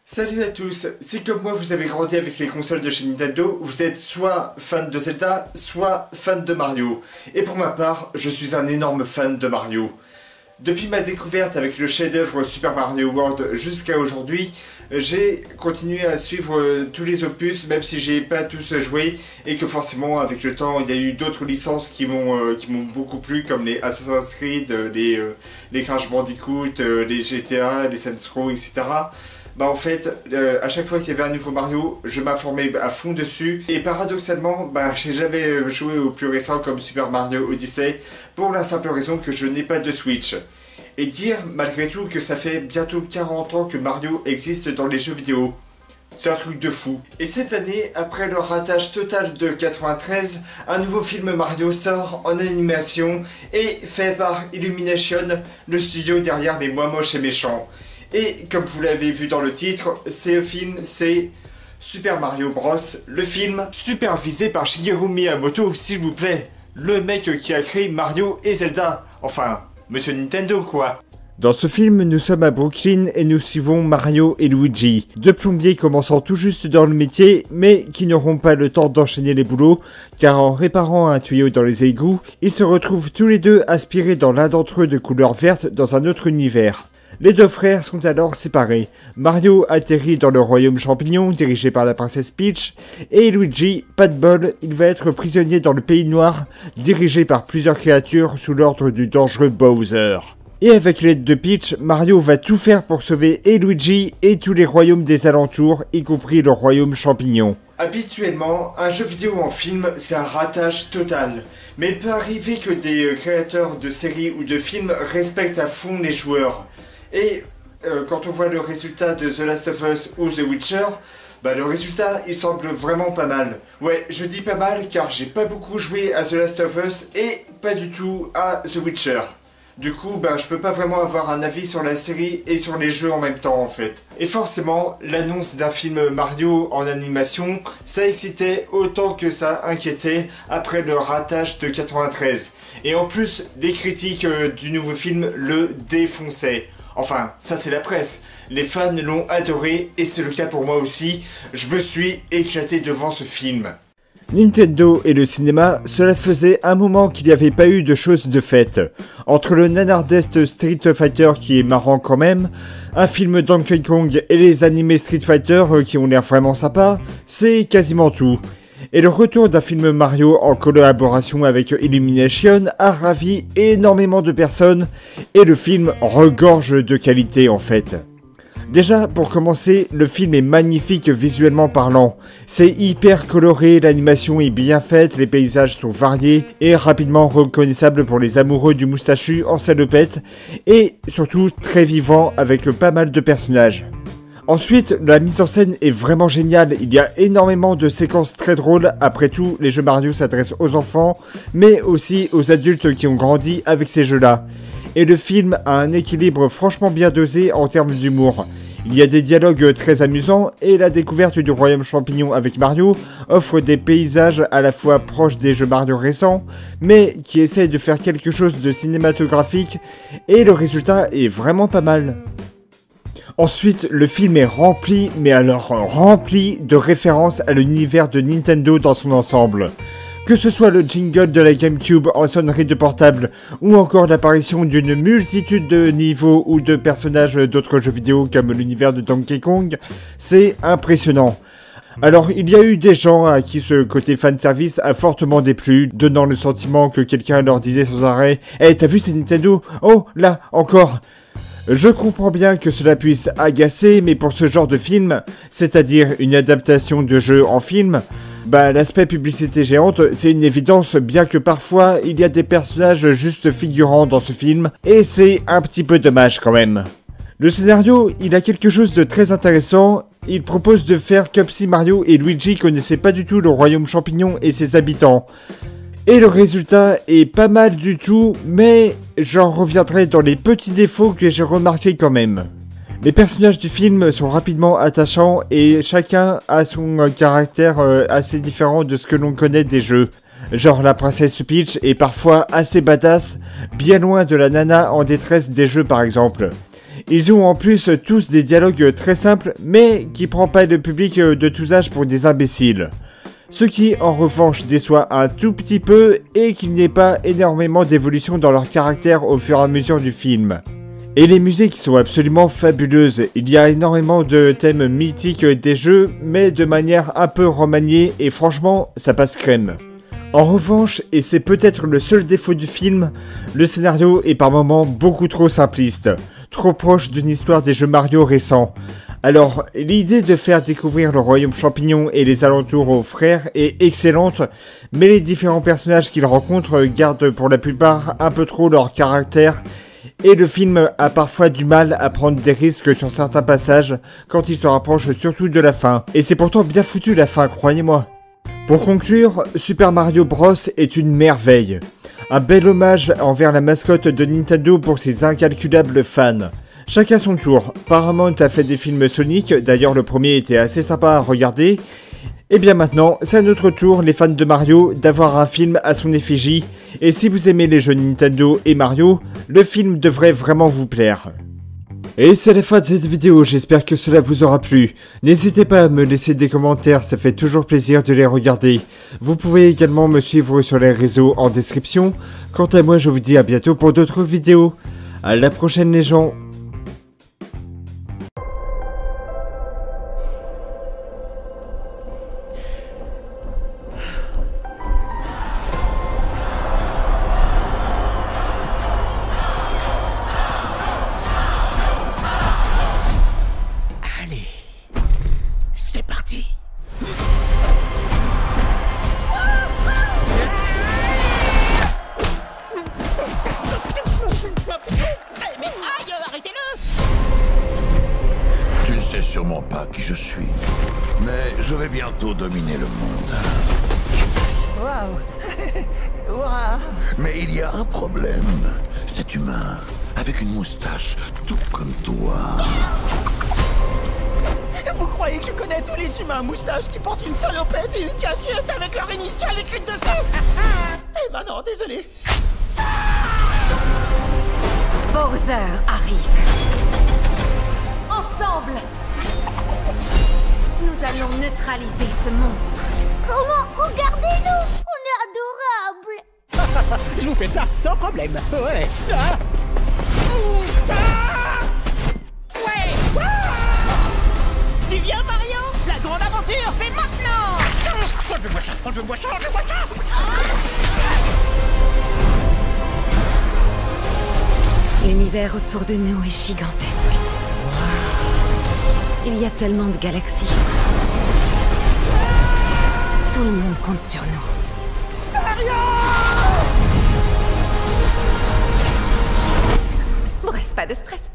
Salut à tous, si comme moi vous avez grandi avec les consoles de chez Nintendo, vous êtes soit fan de Zelda, soit fan de Mario. Et pour ma part, je suis un énorme fan de Mario. Depuis ma découverte avec le chef-d'œuvre Super Mario World jusqu'à aujourd'hui, j'ai continué à suivre tous les opus, même si j'ai pas tous joué, et que forcément avec le temps il y a eu d'autres licences qui m'ont beaucoup plu, comme les Assassin's Creed, les Crash Bandicoot, les GTA, les Saints Row, etc. Bah en fait, à chaque fois qu'il y avait un nouveau Mario, je m'informais à fond dessus. Et paradoxalement, bah j'ai jamais joué au plus récent comme Super Mario Odyssey, pour la simple raison que je n'ai pas de Switch. Et dire malgré tout que ça fait bientôt 40 ans que Mario existe dans les jeux vidéo. C'est un truc de fou. Et cette année, après le ratage total de 93, un nouveau film Mario sort en animation et fait par Illumination, le studio derrière les Moi Moches et Méchants. Et comme vous l'avez vu dans le titre, ce film c'est Super Mario Bros. Le film supervisé par Shigeru Miyamoto, s'il vous plaît. Le mec qui a créé Mario et Zelda. Enfin, Monsieur Nintendo quoi. Dans ce film, nous sommes à Brooklyn et nous suivons Mario et Luigi, deux plombiers commençant tout juste dans le métier, mais qui n'auront pas le temps d'enchaîner les boulots, car en réparant un tuyau dans les égouts, ils se retrouvent tous les deux aspirés dans l'un d'entre eux de couleur verte dans un autre univers. Les deux frères sont alors séparés. Mario atterrit dans le royaume champignon dirigé par la princesse Peach, et Luigi, pas de bol, il va être prisonnier dans le pays noir dirigé par plusieurs créatures sous l'ordre du dangereux Bowser. Et avec l'aide de Peach, Mario va tout faire pour sauver et Luigi et tous les royaumes des alentours, y compris le royaume champignon. Habituellement, un jeu vidéo en film, c'est un ratage total. Mais il peut arriver que des créateurs de séries ou de films respectent à fond les joueurs. Et quand on voit le résultat de The Last of Us ou The Witcher, bah le résultat il semble vraiment pas mal. Ouais, je dis pas mal car j'ai pas beaucoup joué à The Last of Us et pas du tout à The Witcher. Du coup, bah je peux pas vraiment avoir un avis sur la série et sur les jeux en même temps en fait. Et forcément, l'annonce d'un film Mario en animation, ça excitait autant que ça inquiétait après le ratage de 93. Et en plus, les critiques du nouveau film le défonçaient. Enfin, ça c'est la presse. Les fans l'ont adoré et c'est le cas pour moi aussi. Je me suis éclaté devant ce film. Nintendo et le cinéma, cela faisait un moment qu'il n'y avait pas eu de choses de faites. Entre le nanardeste Street Fighter qui est marrant quand même, un film Donkey Kong et les animés Street Fighter qui ont l'air vraiment sympas, c'est quasiment tout. Et le retour d'un film Mario en collaboration avec Illumination a ravi énormément de personnes et le film regorge de qualité en fait. Déjà, pour commencer, le film est magnifique visuellement parlant. C'est hyper coloré, l'animation est bien faite, les paysages sont variés et rapidement reconnaissables pour les amoureux du moustachu en salopette et surtout très vivant avec pas mal de personnages. Ensuite, la mise en scène est vraiment géniale, il y a énormément de séquences très drôles, après tout, les jeux Mario s'adressent aux enfants, mais aussi aux adultes qui ont grandi avec ces jeux-là. Et le film a un équilibre franchement bien dosé en termes d'humour. Il y a des dialogues très amusants, et la découverte du royaume champignon avec Mario offre des paysages à la fois proches des jeux Mario récents, mais qui essayent de faire quelque chose de cinématographique, et le résultat est vraiment pas mal. Ensuite, le film est rempli, mais alors rempli de références à l'univers de Nintendo dans son ensemble. Que ce soit le jingle de la GameCube en sonnerie de portable, ou encore l'apparition d'une multitude de niveaux ou de personnages d'autres jeux vidéo comme l'univers de Donkey Kong, c'est impressionnant. Alors, il y a eu des gens à qui ce côté fanservice a fortement déplu, donnant le sentiment que quelqu'un leur disait sans arrêt « Hey, t'as vu c'est Nintendo? Oh, là, encore !» Je comprends bien que cela puisse agacer, mais pour ce genre de film, c'est-à-dire une adaptation de jeu en film, bah l'aspect publicité géante, c'est une évidence, bien que parfois il y a des personnages juste figurants dans ce film, et c'est un petit peu dommage quand même. Le scénario, il a quelque chose de très intéressant, il propose de faire comme si Mario et Luigi connaissaient pas du tout le royaume champignon et ses habitants. Et le résultat est pas mal du tout, mais j'en reviendrai dans les petits défauts que j'ai remarqués quand même. Les personnages du film sont rapidement attachants et chacun a son caractère assez différent de ce que l'on connaît des jeux. Genre la princesse Peach est parfois assez badass, bien loin de la nana en détresse des jeux par exemple. Ils ont en plus tous des dialogues très simples, mais qui prend pas le public de tous âges pour des imbéciles. Ce qui, en revanche, déçoit un tout petit peu est qu'il n'y ait pas énormément d'évolution dans leur caractère au fur et à mesure du film. Et les musiques sont absolument fabuleuses, il y a énormément de thèmes mythiques des jeux, mais de manière un peu remaniée, et franchement, ça passe crème. En revanche, et c'est peut-être le seul défaut du film, le scénario est par moments beaucoup trop simpliste, trop proche d'une histoire des jeux Mario récents. Alors, l'idée de faire découvrir le royaume champignon et les alentours aux frères est excellente, mais les différents personnages qu'ils rencontrent gardent pour la plupart un peu trop leur caractère, et le film a parfois du mal à prendre des risques sur certains passages quand il se rapproche surtout de la fin. Et c'est pourtant bien foutu la fin, croyez-moi. Pour conclure, Super Mario Bros est une merveille. Un bel hommage envers la mascotte de Nintendo pour ses incalculables fans. Chacun son tour. Paramount a fait des films Sonic, d'ailleurs le premier était assez sympa à regarder. Et bien maintenant, c'est à notre tour, les fans de Mario, d'avoir un film à son effigie. Et si vous aimez les jeux Nintendo et Mario, le film devrait vraiment vous plaire. Et c'est la fin de cette vidéo, j'espère que cela vous aura plu. N'hésitez pas à me laisser des commentaires, ça fait toujours plaisir de les regarder. Vous pouvez également me suivre sur les réseaux en description. Quant à moi, je vous dis à bientôt pour d'autres vidéos. À la prochaine les gens. C'est parti. Mais aïe, arrêtez-le! Tu ne sais sûrement pas qui je suis, mais je vais bientôt dominer le monde. Waouh! Waouh! Mais il y a un problème. Cet humain, avec une moustache, tout comme toi. Vous croyez que je connais tous les humains à moustache qui portent une salopette et une casquette avec leur initiale écrite dessus? Eh ben non, désolé. Bowser arrive. Ensemble, nous allons neutraliser ce monstre. Comment? Regardez-nous! On est adorables! Je vous fais ça sans problème. Ouais. Ah. Ouh. Ah. Ouais. Ah. Tu viens, Mario? La grande aventure, c'est maintenant! Enlevez-moi ça, enlevez-moi ça, enlevez-moi ça! L'univers autour de nous est gigantesque. Il y a tellement de galaxies. Tout le monde compte sur nous. Mario! Bref, pas de stress.